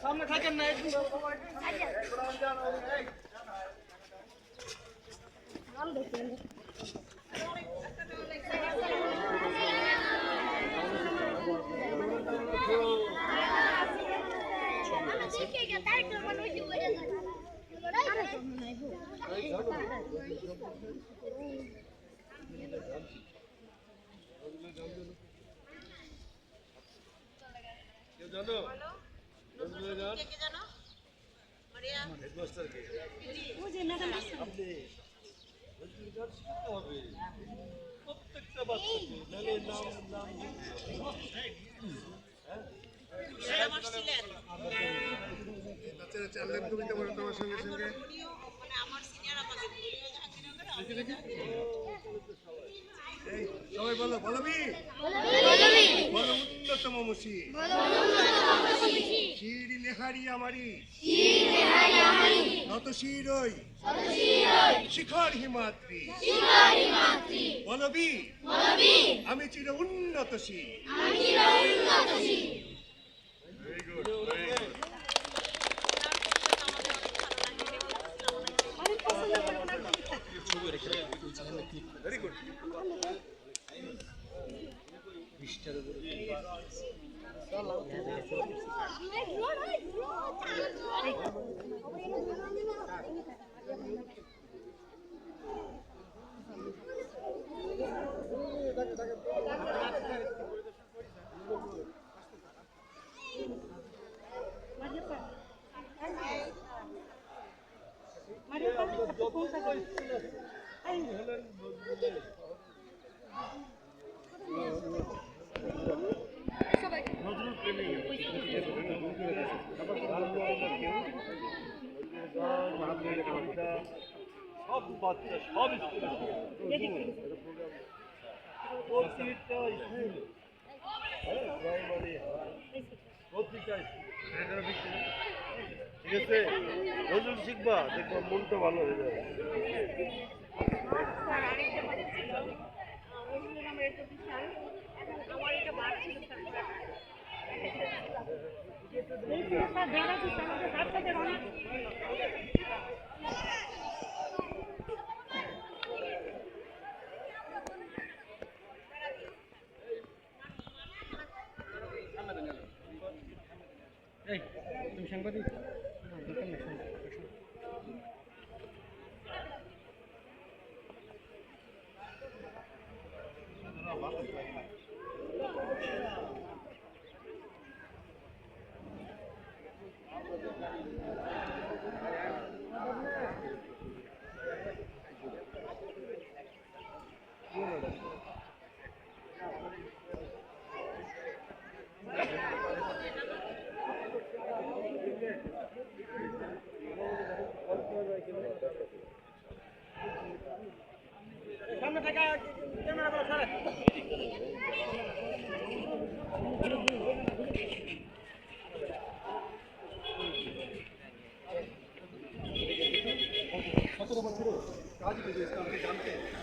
সামনে থাকেন না প্রত্যেকটা বাচ্চারা চালের কবিতা বলে তোমার সঙ্গে সঙ্গে সবাই বলো বলবি বলো উন্নতম মুসি শিরি লেহারি আমারি নত শিরই শিখর হিমাদ্রি বলবি আমি চির উন্নত শির ভেরি গুড ভেরি গুড সব বাচ্চা সব প্রতিটা স্কুল প্রাইমারি প্রতিটা ঠিক আছে নজরুল শিখবা দেখবা মনটা ভালো হয়ে যাবে তুমি সাংবাদিক সামনে থাকা ক্যামেরা করো স্যার बछड़े काज के इस काम के जानते हैं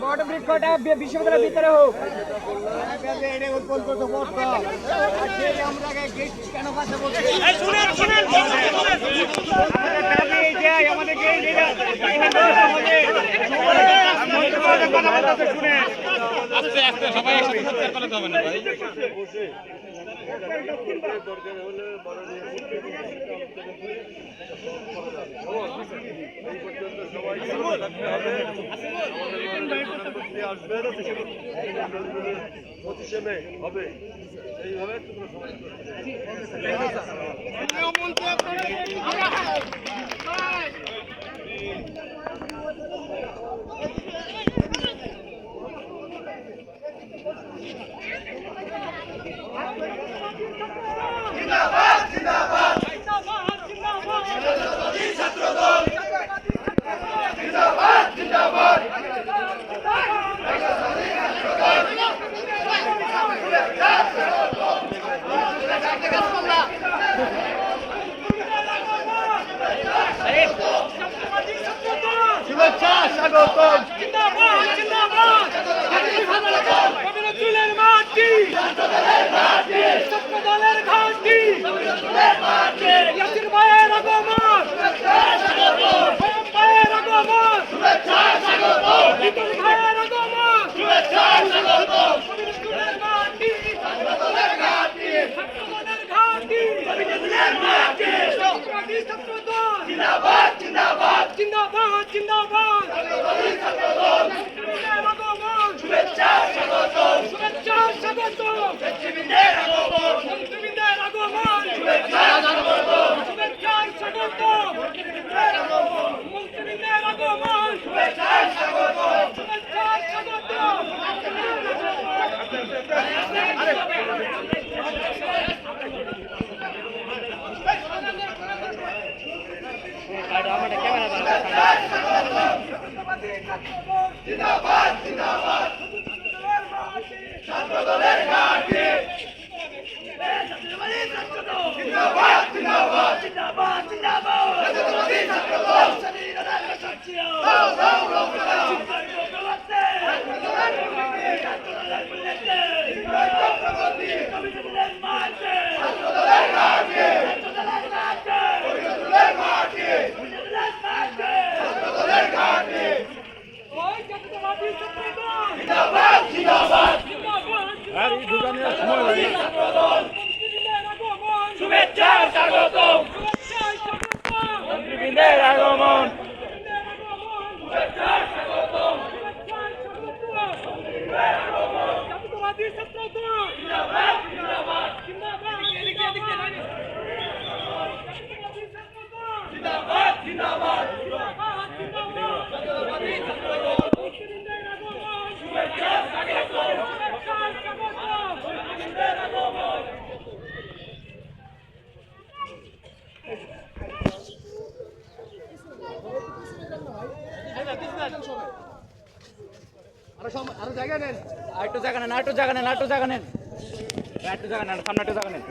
বড় বৃক্ষটা বিশ্ববিদ্যালয়ের ভিতরে হোক। আসবে 25 মে হবে এইভাবে তোমরা সবাই করতে শুভেচ্ছা স্বাগতম জিন্দাবাদ জিন্দাবাদ কবিরুলের মাটি ছাত্রদলের ঘাঁটি ইয়াসির ভাইয়ের আগমন ভাইয়ের আগমন বিপুল ভাইয়ের আগমন কবিরুলের মাটি ছাত্রদলের ঘাঁটি ছাত্রদল জিন্দাবাদ জিন্দাবাদ জিন্দাবাদ জিন্দাবাদ শুভেচ্ছা স্বাগতম শুভেচ্ছা স্বাগতম মন্ত্রীবৃন্দের আগমন শুভেচ্ছা স্বাগতম শুভেচ্ছা স্বাগতম মন্ত্রীবৃন্দের আগমন শুভেচ্ছা স্বাগতম শুভেচ্ছা স্বাগতম জিন্দাবাদ জিন্দাবাদ ছাত্রদলের ঘাঁটি জিন্দাবাদ জিন্দাবাদ জিন্দাবাদ জিন্দাবাদ ছাত্রদল স্বাধীনতার সাক্ষী হও হও হও ছাত্রদলের বুলেটে কবিরুলের মাঠে ছাত্রদলের ঘাঁটি ছাত্রদলের ঘাঁটি কবিরুলের মাঠে কবিরুলের মাঠে ছাত্রদলের ঘাঁটি ওই জাতীয়তাবাদী ছাত্রদল জিন্দাবাদ জিন্দাবাদ আর এই দোকানের সময় লাগে শুভেচ্ছা স্বাগতম শুভেচ্ছা স্বাগতম মন্ত্রীবৃন্দের আগমন শুভেচ্ছা স্বাগতম শুভেচ্ছা স্বাগতম জাতীয়তাবাদী ছাত্রদল জিন্দাবাদ জিন্দাবাদ জিন্দাবাদ জিন্দাবাদ জিন্দাবাদ জাতীয়তাবাদী ছাত্রদল মন্ত্রীবৃন্দের আগমন শুভেচ্ছা স্বাগতম শুভেচ্ছা স্বাগতম মন্ত্রীবৃন্দের আগমন আরো জায়গা নেন একটু জায়গা নেন একটু জায়গা নেন একটু জায়গা নেন একটু জায়গা নেন সামনে একটু জায়গা নেন